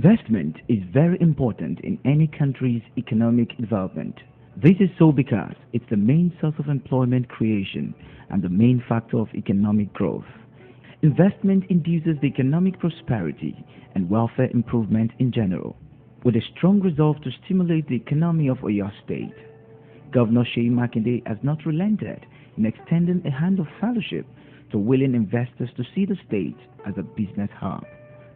Investment is very important in any country's economic development. This is so because it's the main source of employment creation and the main factor of economic growth. Investment induces the economic prosperity and welfare improvement in general. With a strong resolve to stimulate the economy of Oyo State, Governor Seyi Makinde has not relented in extending a hand of fellowship to willing investors to see the state as a business hub.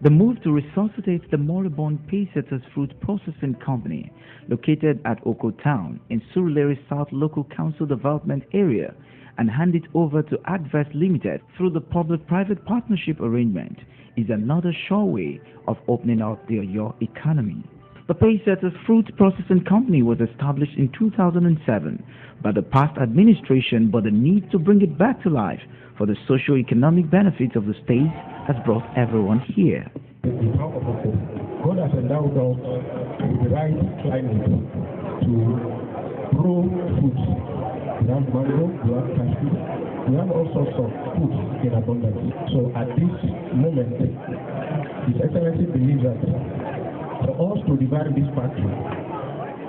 The move to resuscitate the moribund Paysetters Fruit Processing Company located at Oko Town in Surulere South Local Council Development Area and hand it over to Advest Limited through the public-private partnership arrangement is another sure way of opening up the Oyo economy. The Paysetters Fruit Processing Company was established in 2007 by the past administration, but the need to bring it back to life for the socio-economic benefits of the state has brought everyone here. God has endowed us with the right climate to grow foods. We have mango, we have cashew, we have all sorts of foods in abundance. So at this moment, His Excellency believes that for us to revive this factory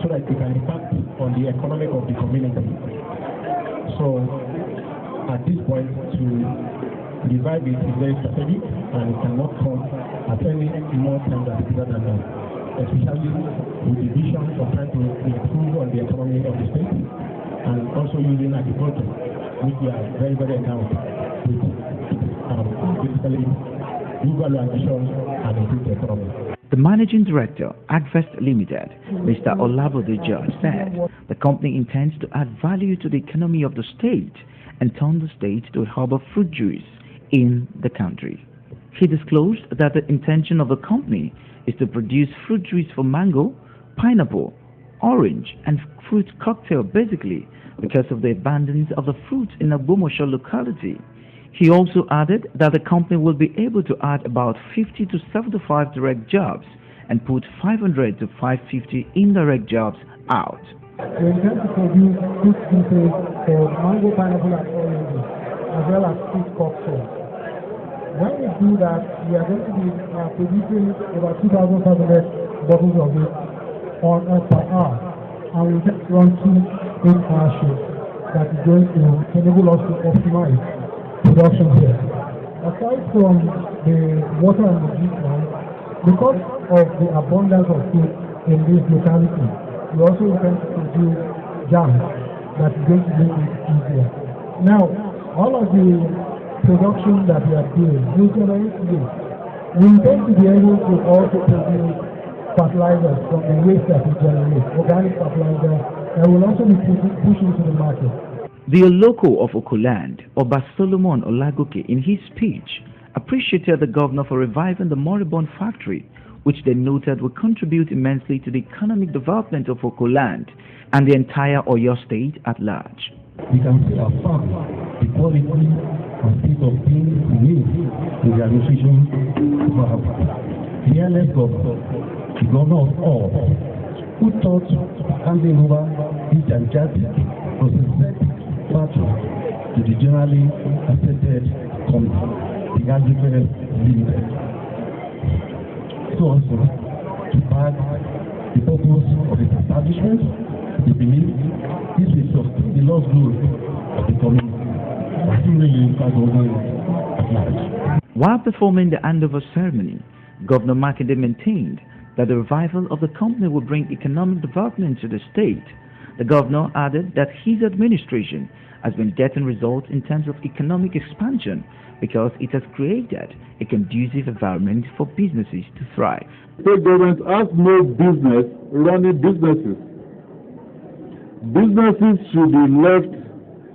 so that it can impact on the economic of the community. So at this point, to revive it is very strategic and it cannot come at any more time that is greater than that, especially with the vision of trying to improve on the economy of the state and also using agriculture, which we are very, very endowed with basically new value addition and improve the economy. The Managing Director, Advest Limited, Mr. Olabode George, said the company intends to add value to the economy of the state and turn the state to a hub of fruit juice in the country. He disclosed that the intention of the company is to produce fruit juice for mango, pineapple, orange, and fruit cocktail, basically because of the abundance of the fruit in the Bomosho locality. He also added that the company will be able to add about 50 to 75 direct jobs and put 500 to 550 indirect jobs out. We intend to produce fruit juices for mango, pineapple, and oranges, as well as fruit cocktails. When we do that, we are going to be producing about 2,500 bottles of it per hour, and we just run 2 8-hour shifts that is going to enable us to optimize production here. Aside from the water and the juice line, because of the abundance of food in this locality, we also intend to produce jam that is going to make it easier. Now, all of the production that we are doing will generate waste. We intend to be able to also produce fertilizers from the waste that we generate, organic fertilizer, that will also be pushed into the market. The Oloko of Okoland, Oba Solomon Olagoke, in his speech, appreciated the governor for reviving the moribund factory, which they noted will contribute immensely to the economic development of Okoland and the entire Oyo state at large. We can see our farm, the quality and state of things we need in the administration of our fearless governor, the governor of all, who thought handing over this gigantic processed factory to the generally accepted company, the Agricultural Limited. So also, to back the purpose of its establishment, we believe this will sustain the lost growth of the community, particularly in at large. While performing the handover ceremony, Governor Makinde maintained that the revival of the company will bring economic development to the state. The governor added that his administration has been getting results in terms of economic expansion because it has created a conducive environment for businesses to thrive. State government has no business running businesses. Businesses should be left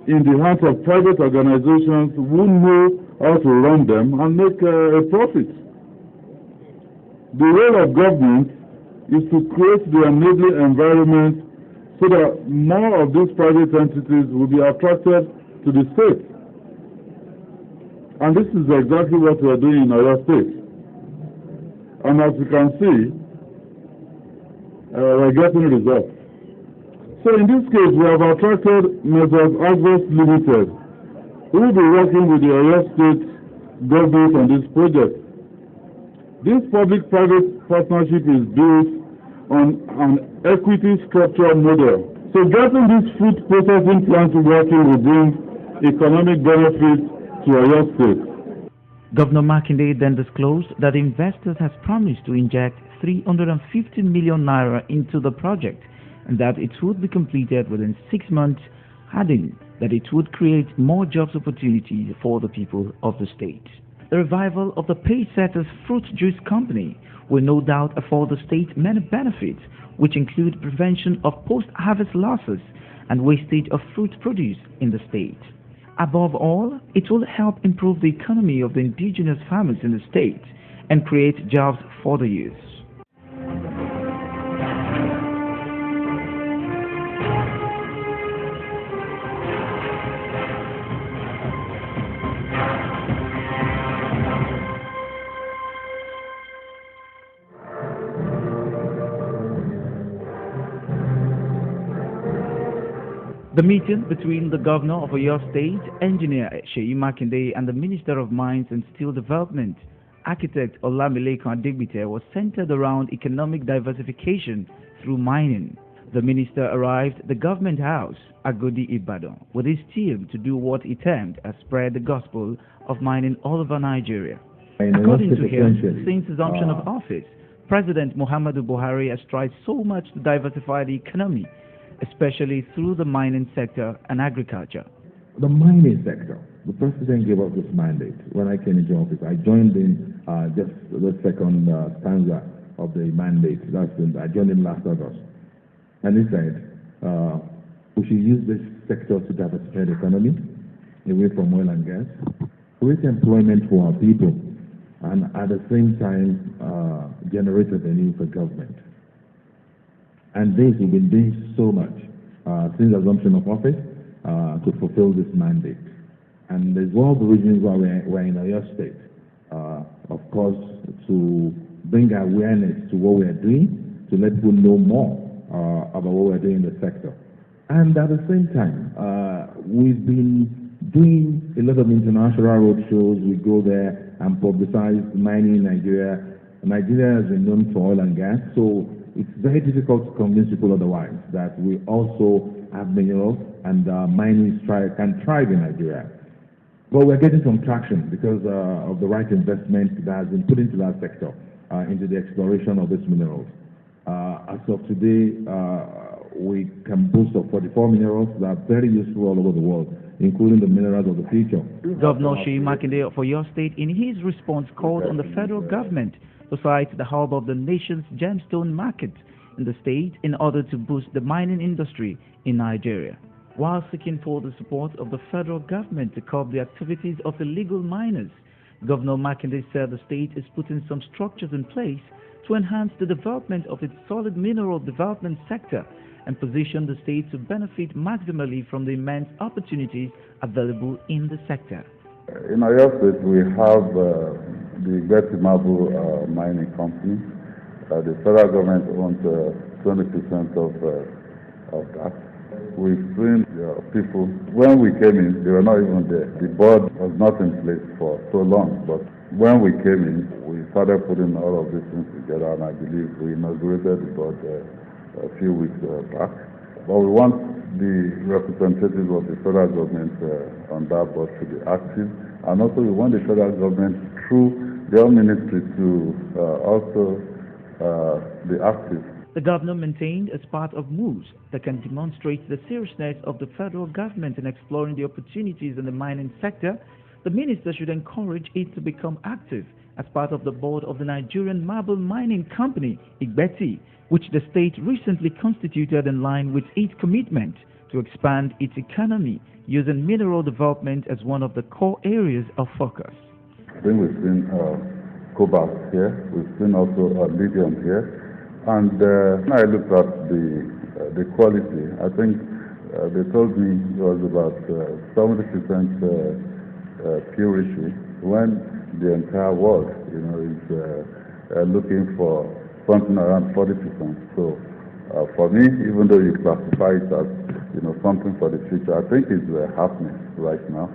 in the hands of private organizations who know how to run them and make a profit. The role of government is to create the enabling environment so that more of these private entities will be attracted to the state. And this is exactly what we are doing in our state. And as you can see, we're getting results. So in this case, we have attracted Messrs. Advest Limited, who will be working with the Oyo State government on this project. This public-private partnership is built on an equity structure model. So getting these food processing plants working will bring economic benefits to Oyo State. Governor Makinde then disclosed that investors has promised to inject 350 million naira into the project and that it would be completed within 6 months, adding that it would create more jobs opportunities for the people of the state. The revival of the Paysetters Fruit Juice Company will no doubt afford the state many benefits, which include prevention of post-harvest losses and wastage of fruit produce in the state. Above all, it will help improve the economy of the indigenous farmers in the state and create jobs for the youth. The meeting between the Governor of Oyo State, Engineer Seyi Makinde, and the Minister of Mines and Steel Development, Architect Olamilekan Adigbite, was centered around economic diversification through mining. The minister arrived at the government house, Agodi Ibadan, with his team to do what he termed as spread the gospel of mining all over Nigeria. According to him, since assumption of office, President Muhammadu Buhari has tried so much to diversify the economy, especially through the mining sector and agriculture. The mining sector, the president gave us this mandate. When I came into office, I joined in just the second stanza of the mandate. I joined in last August. And he said, we should use this sector to diversify the economy away from oil and gas, create employment for our people, and at the same time generate revenue for government. And this, we've been doing so much since assumption of office to fulfill this mandate. And there's one of the reasons why we're in Oyo State, of course, to bring awareness to what we're doing, to let people know more about what we're doing in the sector. And at the same time, we've been doing a lot of international road shows. We go there and publicize mining in Nigeria. Nigeria has been known for oil and gas, so it's very difficult to convince people otherwise that we also have minerals and mining can thrive in Nigeria. But we're getting some traction because of the right investment that has been put into that sector, into the exploration of these minerals. As of today, we can boast of 44 minerals that are very useful all over the world, including the minerals of the future. Governor Seyi Makinde for your state, in his response, called on the federal government to site the hub of the nation's gemstone market in the state in order to boost the mining industry in Nigeria. While seeking for the support of the federal government to curb the activities of illegal miners, Governor Makinde said the state is putting some structures in place to enhance the development of its solid mineral development sector and position the state to benefit maximally from the immense opportunities available in the sector. In Oyo State, we have the Betty Marble Mining Company. The federal government owns 20% of that. We've seen people, when we came in, they were not even there. The board was not in place for so long, but when we came in, we started putting all of these things together, and I believe we inaugurated the board a few weeks back. But we want the representatives of the federal government on that board to be active, and also we want the federal government through their ministry to also be active. The governor maintained as part of moves that can demonstrate the seriousness of the federal government in exploring the opportunities in the mining sector, the minister should encourage it to become active as part of the board of the Nigerian Marble Mining Company, Igbeti, which the state recently constituted in line with its commitment to expand its economy using mineral development as one of the core areas of focus. I think we've seen cobalt here, we've seen also lithium here, and when I looked at the quality, I think they told me it was about 70% purity, when the entire world, is looking for something around 40%. So for me, even though you classify it as something for the future, I think it's happening right now.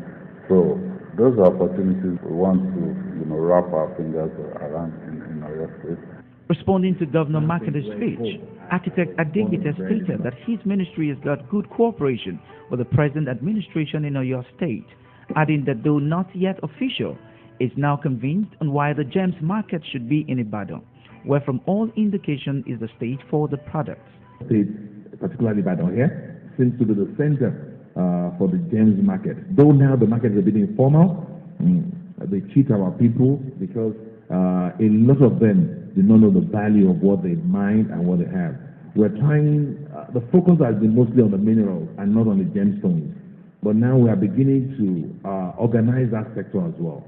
So those are opportunities we want to wrap our fingers around in Oyo State. Responding to Governor Makinde's speech, Architect Adegite stated that his ministry has got good cooperation with the present administration in Oyo State, adding that though not yet official, is now convinced on why the gems market should be in Ibadan, where from all indication is the state for the products. State, particularly Ibadan here, seems to be the center for the gems market. Though now the market is a bit informal, they cheat our people because a lot of them do not know the value of what they mine and what they have. We're trying, the focus has been mostly on the minerals and not on the gemstones. But now we are beginning to organize that sector as well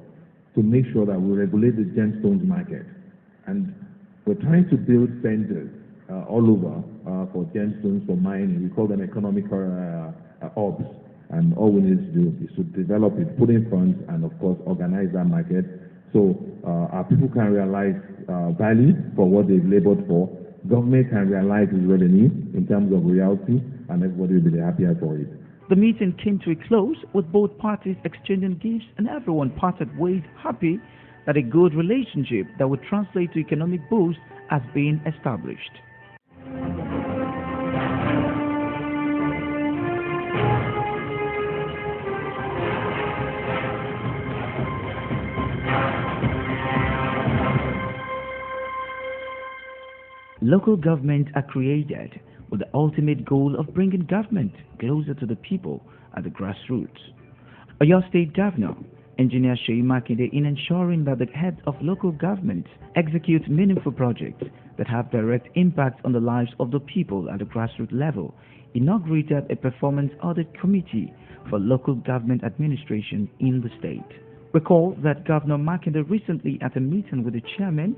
to make sure that we regulate the gemstones market. And we're trying to build centers all over for gemstones, for mining. We call them economic hubs. And all we need to do is to develop it, put in funds, and of course organize that market so our people can realize value for what they've labored for. Government can realize its revenue in terms of reality, and everybody will be happier for it. The meeting came to a close with both parties exchanging gifts and everyone parted ways happy that a good relationship that would translate to economic boost has been established. Local governments are created with the ultimate goal of bringing government closer to the people at the grassroots. Oyo State Governor, Engineer Seyi Makinde, in ensuring that the heads of local governments execute meaningful projects that have direct impact on the lives of the people at the grassroots level, inaugurated a performance audit committee for local government administration in the state. Recall that Governor Makinde recently, at a meeting with the chairman,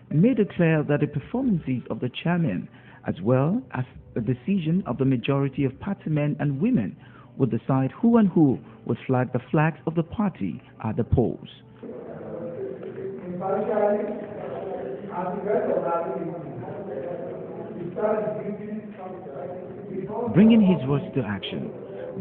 made it clear that the performances of the chairman, as well as the decision of the majority of party men and women, would decide who and who would flag the flags of the party at the polls. Bringing his words to action,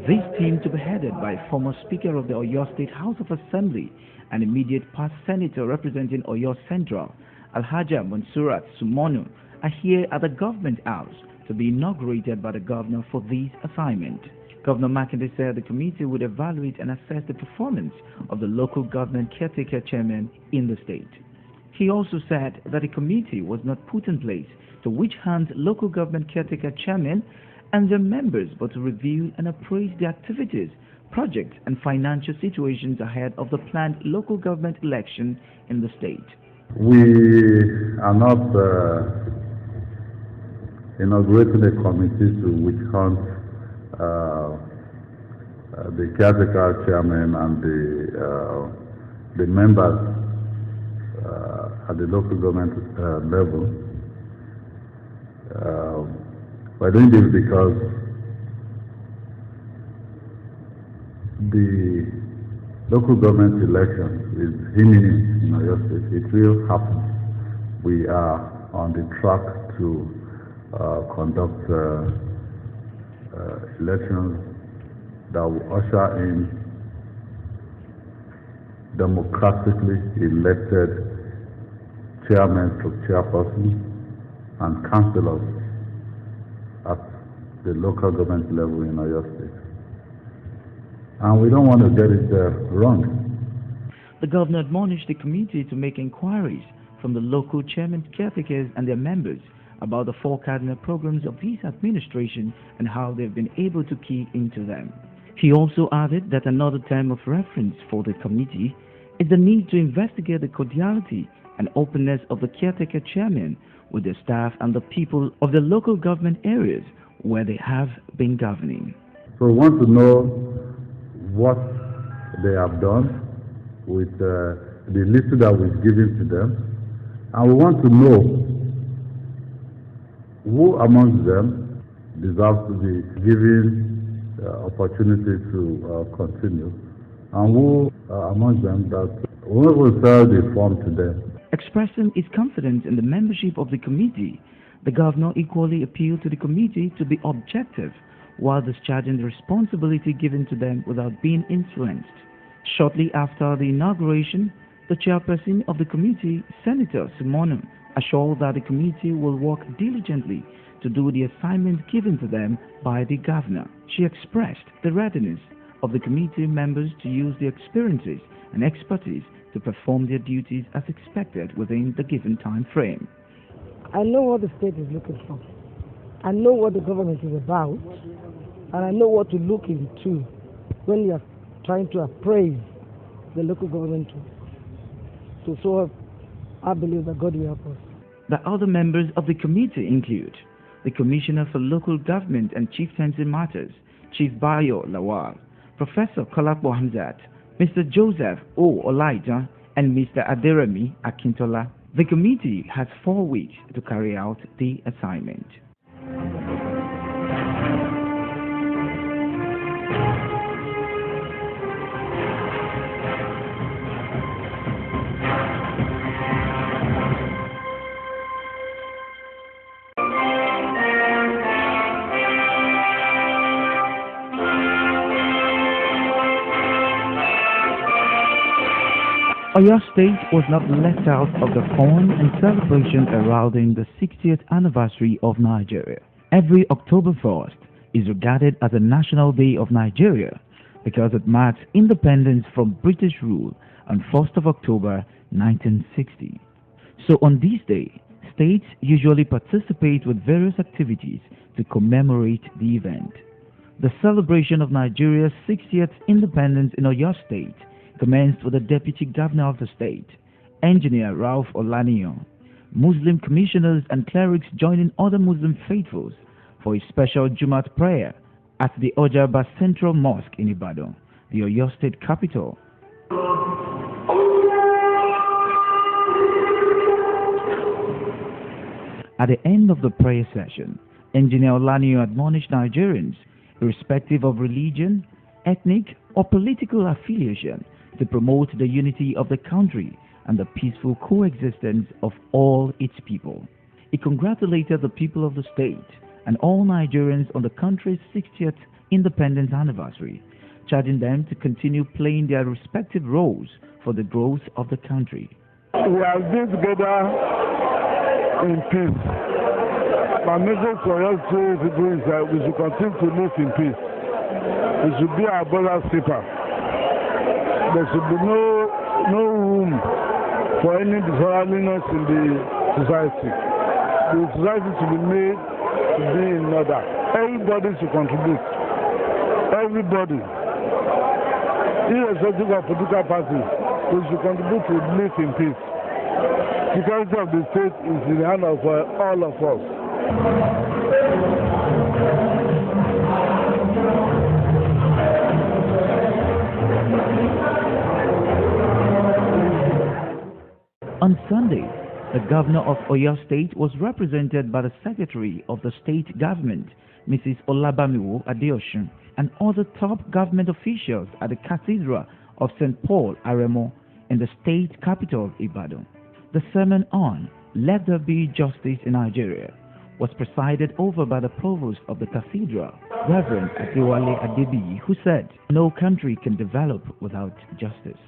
this team, to be headed by former Speaker of the Oyo State House of Assembly and immediate past Senator representing Oyo Central, Alhaja Mansurat Sumonu, are here at the Government House to be inaugurated by the Governor for this assignment. Governor Makinde said the committee would evaluate and assess the performance of the local government caretaker chairman in the state. He also said that a committee was not put in place to which hand local government caretaker chairmen and their members, but to review and appraise the activities, projects and financial situations ahead of the planned local government election in the state. We are not inaugurating a committee to which hunt the caretaker chairman and the members at the local government level. We're doing this because the local government election is imminent in Oyo State. It will happen. We are on the track to conduct elections that will usher in democratically elected chairmen to chairpersons and councillors at the local government level in Oyo State. And we don't want to get it wrong. The governor admonished the committee to make inquiries from the local chairmen, caretakers and their members about the four cardinal programs of his administration and how they've been able to key into them. He also added that another term of reference for the committee is the need to investigate the cordiality and openness of the caretaker chairmen with their staff and the people of the local government areas where they have been governing. So we want to know what they have done with the list that we've given to them, and we want to know who amongst them deserves to be given opportunity to continue, and who amongst them that we will sell the form to them. Expressing his confidence in the membership of the committee, the governor equally appealed to the committee to be objective while discharging the responsibility given to them without being influenced. Shortly after the inauguration, The chairperson of the committee, Senator Simonu, assured that the committee will work diligently to do the assignment given to them by the governor. She expressed the readiness of the committee members to use their experiences and expertise to perform their duties as expected within the given time frame. I know what the state is looking for. I know what the government is about, and I know what to look into when you are trying to appraise the local government. So I believe that God will help us. The other members of the committee include the Commissioner for Local Government and Chieftaincy Matters, Chief Bayo Lawal, Professor Kolapo Hamzat, Mr. Joseph O. Olaija, and Mr. Aderemi Akintola. The committee has 4 weeks to carry out the assignment. Oyo State was not left out of the fun and celebration heralding the 60th anniversary of Nigeria. Every October 1st is regarded as a National Day of Nigeria because it marks independence from British rule on 1st of October 1960. So on this day, states usually participate with various activities to commemorate the event. The celebration of Nigeria's 60th independence in Oyo State commenced with the Deputy Governor of the state, Engineer Ralph Olaniyan, Muslim commissioners and clerics joining other Muslim faithfuls for a special Jumat prayer at the Ojaba Central Mosque in Ibadan, the Oyo State capital. At the end of the prayer session, Engineer Olaniyan admonished Nigerians, irrespective of religion, ethnic, or political affiliation, to promote the unity of the country and the peaceful coexistence of all its people. He congratulated the people of the state and all Nigerians on the country's 60th independence anniversary, charging them to continue playing their respective roles for the growth of the country. We have been together in peace. My message for us to do is that we should continue to live in peace. We should be our brother's keeper. There should be no room for any disorderliness in the society. The society should be made to be in order. Everybody should contribute. Everybody. Irrespective of political parties, we should contribute to live in peace. Security of the state is in the hand of all of us. On Sunday, the governor of Oyo State was represented by the secretary of the state government, Mrs. Olabamiwo Adeosun, and other top government officials at the Cathedral of St. Paul Aremo in the state capital, Ibadan. The sermon on "Let There Be Justice in Nigeria" was presided over by the provost of the cathedral, Reverend Adewale Adebiyi, who said, "No country can develop without justice."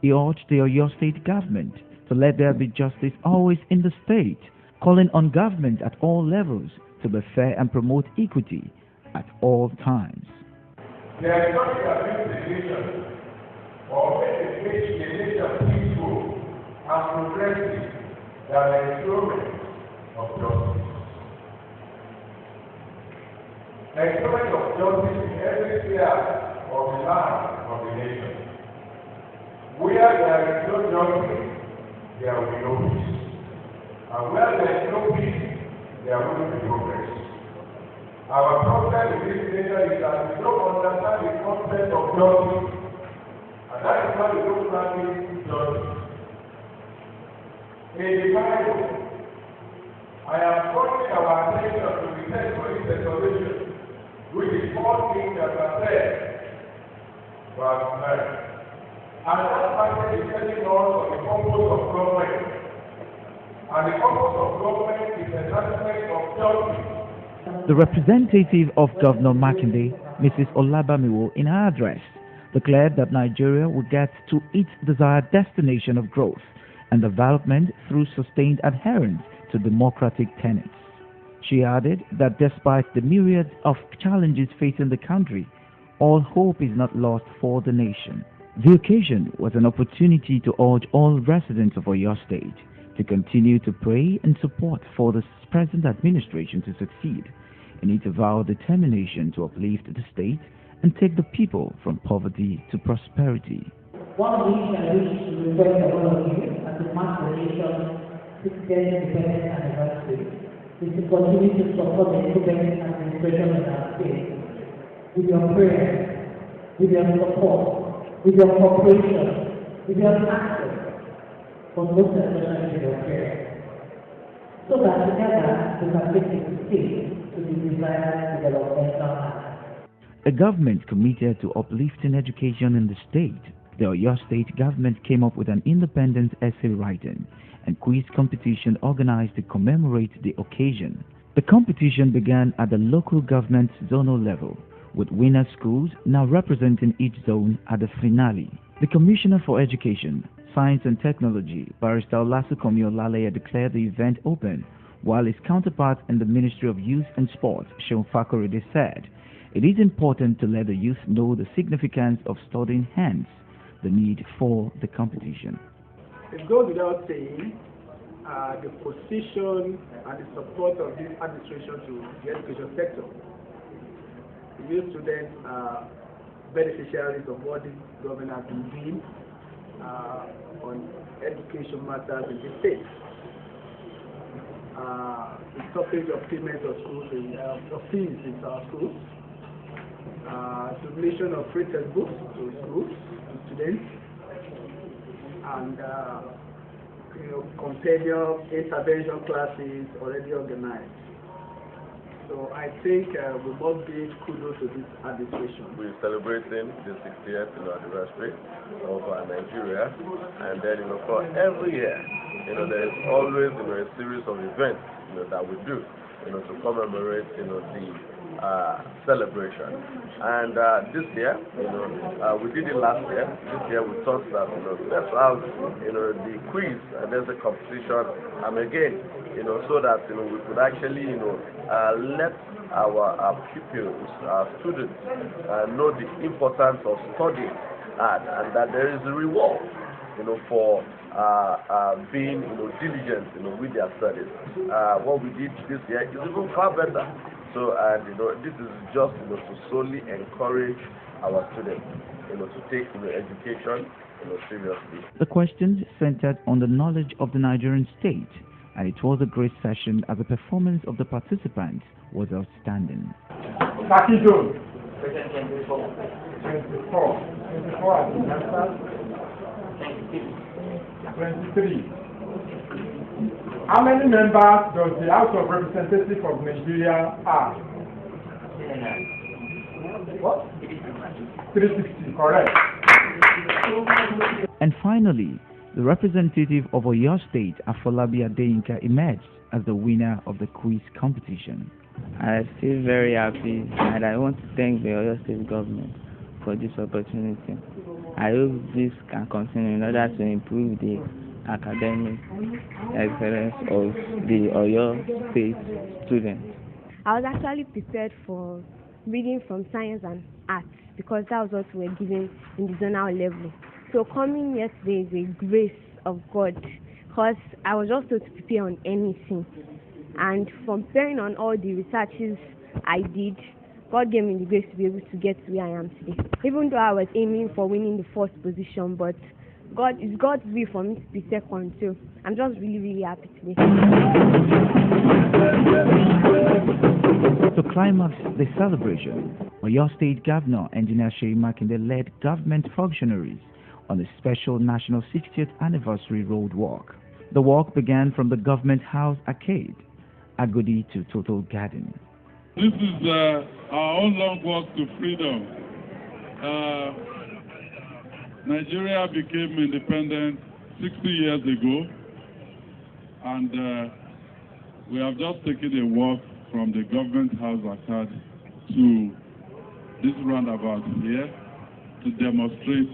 He urged the Oyo State government to let there be justice always in the state, calling on government at all levels to be fair and promote equity at all times. There is nothing that makes a nation or makes a nation peaceful and progressive than the enjoyment of justice. The enjoyment of justice in every sphere of the land of the nation. Where there is no justice, there will be no peace. And where there is no peace, there will be progress. Our problem in this nation is that we don't understand the concept of justice. And that is why we don't practice justice. In the Bible, I am calling our attention to the text for this exhortation, which is 4 Kings chapter 10, verse 9. And that passage is telling us of the purpose of government. And the purpose of government is the establishment of justice. The representative of Governor Makinde, Mrs. Olabamiwo, in her address, declared that Nigeria would get to its desired destination of growth and development through sustained adherence to democratic tenets. She added that despite the myriad of challenges facing the country, all hope is not lost for the nation. The occasion was an opportunity to urge all residents of Oyo State to continue to pray and support for the present administration to succeed in its avowed determination to uplift the state and take the people from poverty to prosperity. One of the issues I wish to request of all of you as we mark the nation's 60th independence anniversary is to continue to support the independent administration in our state with your prayers, with your support, with your cooperation, with your access, but most especially with your prayers, so that together we can take the state to the desired developmental path. A government committed to uplifting education in the state, the Oyo State government came up with an independent essay writing and quiz competition organized to commemorate the occasion. The competition began at the local government zonal level, with winner schools now representing each zone at the finale. The Commissioner for Education, Science and Technology, Barrister Olasukomi Olaleye, declared the event open, while his counterpart in the Ministry of Youth and Sport, Seun Fakorede, said, "It is important to let the youth know the significance of studying, hence the need for the competition." It goes without saying the position and the support of this administration to the education sector. The youth students are beneficiaries of what this government has been doing on education matters in the state. The stoppage of payment of schools of fees in our schools, donation of free textbooks to schools and students, and compendium intervention classes already organized. So I think we must give kudos to this administration. We're celebrating the 60th anniversary of Nigeria, and then for every year, there is always a series of events that we do, to commemorate the celebration. And this year, we did it last year. This year we thought that let's have the quiz and there's a competition, and again, so that we could actually let our pupils, our students, know the importance of studying hard, and that there is a reward for being diligent with their studies. What we did this year is even far better. So this is just to solely encourage our students to take education seriously. The questions centered on the knowledge of the Nigerian state, and it was a great session as the performance of the participants was outstanding. 24. 23. How many members does the House of Representatives of Nigeria have? What? 360, correct. And finally, the representative of Oyo State, Afolabi Adeyinka, emerged as the winner of the quiz competition. I feel very happy, and I want to thank the Oyo State government for this opportunity. I hope this can continue in order to improve the academic excellence of the Oyo State students. I was actually prepared for reading from science and arts because that was what we were given in the zonal level. So coming yesterday is a grace of God, because I was just told to prepare on anything. And from preparing on all the researches I did, God gave me the grace to be able to get to where I am today. Even though I was aiming for winning the first position, but it's God's will for me to be second, so I'm just really, really happy today. To climax the celebration, Oyo State Governor Engineer Seyi Makinde led government functionaries on a special national 60th anniversary road walk. The walk began from the Government House Arcade, Agodi to Total Garden. This is our own long walk to freedom. Nigeria became independent 60 years ago, and we have just taken a walk from the Government House Arcade to this roundabout here, to demonstrate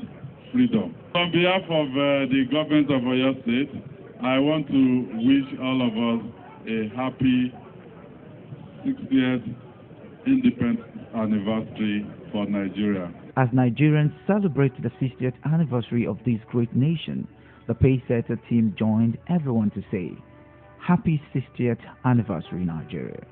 freedom. On behalf of the government of Oyo State, I want to wish all of us a happy 60th independence anniversary for Nigeria. As Nigerians celebrate the 60th anniversary of this great nation, the Pacesetter team joined everyone to say, Happy 60th anniversary, Nigeria.